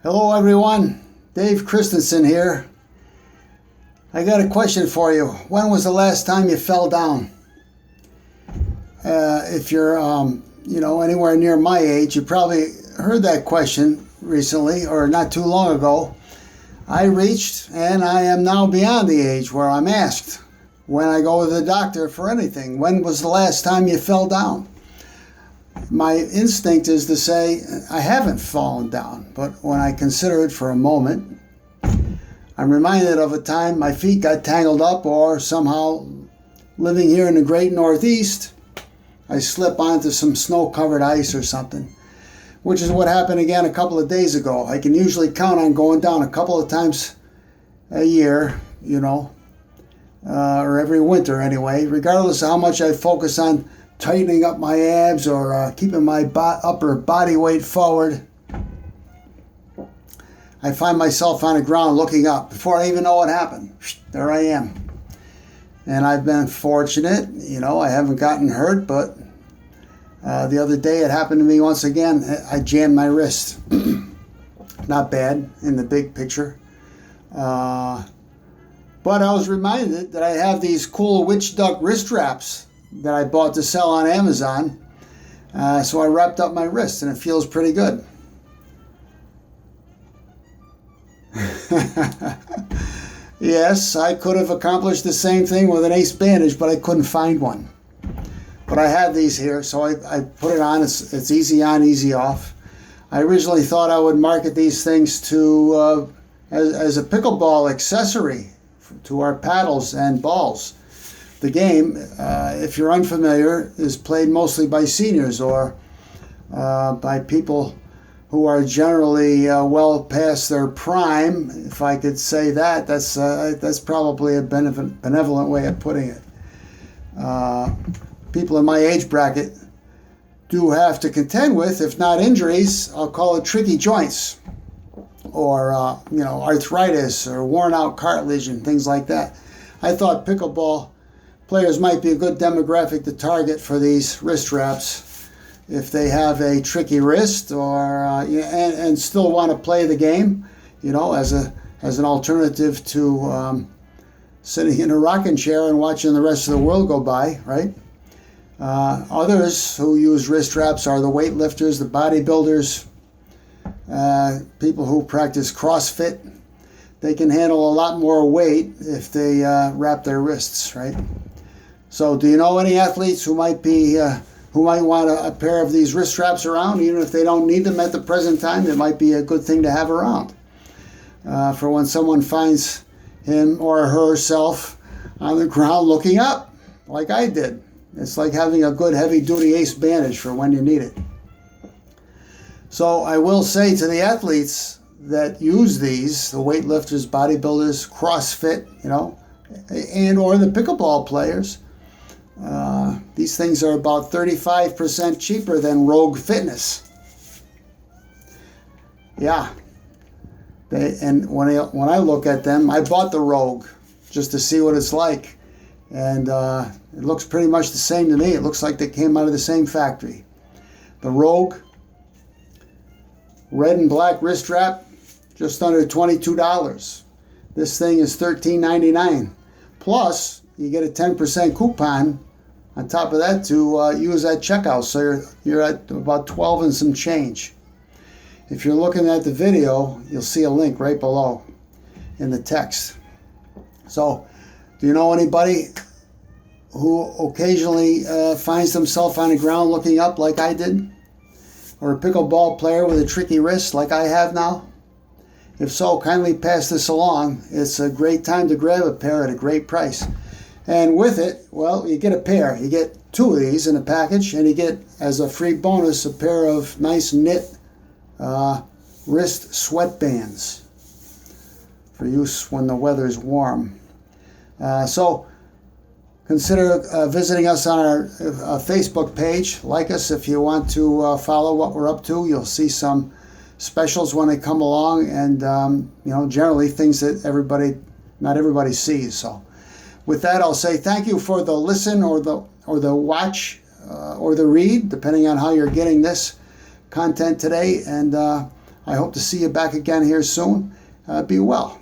Hello everyone, Dave Christensen here. I got a question for you. When was the last time you fell down? If you're anywhere near my age, you probably heard that question recently or not too long ago. I reached and I am now beyond the age where I'm asked when I go to the doctor for anything, when was the last time you fell down? My instinct is to say I haven't fallen down, but when I consider it for a moment, I'm reminded of a time my feet got tangled up, or somehow living here in the Great Northeast, I slip onto some snow-covered ice or something, which is what happened again a couple of days ago. I can usually count on going down a couple of times a year, or every winter anyway, regardless of how much I focus on tightening up my abs or keeping my upper body weight forward. I find myself on the ground looking up. Before I even know what happened, there I am. And I've been fortunate, I haven't gotten hurt, but the other day it happened to me once again. I jammed my wrist. Not bad in the big picture. But I was reminded that I have these cool witch duck wrist wraps that I bought to sell on Amazon. So I wrapped up my wrist and it feels pretty good. Yes, I could have accomplished the same thing with an ace bandage, but I couldn't find one. But I had these here, so I put it on. It's easy on, easy off. I originally thought I would market these things to as a pickleball accessory to our paddles and balls. The game, if you're unfamiliar, is played mostly by seniors or by people who are generally well past their prime. If I could say that, that's probably a benevolent way of putting it. People in my age bracket do have to contend with, if not injuries, I'll call it tricky joints, or arthritis or worn out cartilage and things like that. I thought pickleball players might be a good demographic to target for these wrist wraps if they have a tricky wrist or and still want to play the game, as an alternative to sitting in a rocking chair and watching the rest of the world go by, right? Others who use wrist wraps are the weightlifters, the bodybuilders, people who practice CrossFit. They can handle a lot more weight if they wrap their wrists, right? So, do you know any athletes who might want a pair of these wrist wraps around, even if they don't need them at the present time? It might be a good thing to have around for when someone finds him or herself on the ground looking up, like I did. It's like having a good heavy-duty ace bandage for when you need it. So I will say to the athletes that use these, the weightlifters, bodybuilders, CrossFit, and or the pickleball players, these things are about 35% cheaper than Rogue Fitness. Yeah. And when I look at them, I bought the Rogue just to see what it's like. And it looks pretty much the same to me. It looks like they came out of the same factory. The Rogue red and black wrist wrap, just under $22. This thing is $13.99. Plus, you get a 10% coupon on top of that to use at checkout. So you're at about 12 and some change. If you're looking at the video, you'll see a link right below in the text. So, do you know anybody who occasionally finds themselves on the ground looking up like I did? Or a pickleball player with a tricky wrist like I have now? If so, kindly pass this along. It's a great time to grab a pair at a great price. And with it, well, you get a pair. You get two of these in a package, and you get, as a free bonus, a pair of nice knit wrist sweatbands for use when the weather's warm. So consider visiting us on our Facebook page. Like us if you want to follow what we're up to. You'll see some specials when they come along, and generally things that not everybody sees. So with that, I'll say thank you for the listen or the watch or the read, depending on how you're getting this content today, and I hope to see you back again here soon. Be well.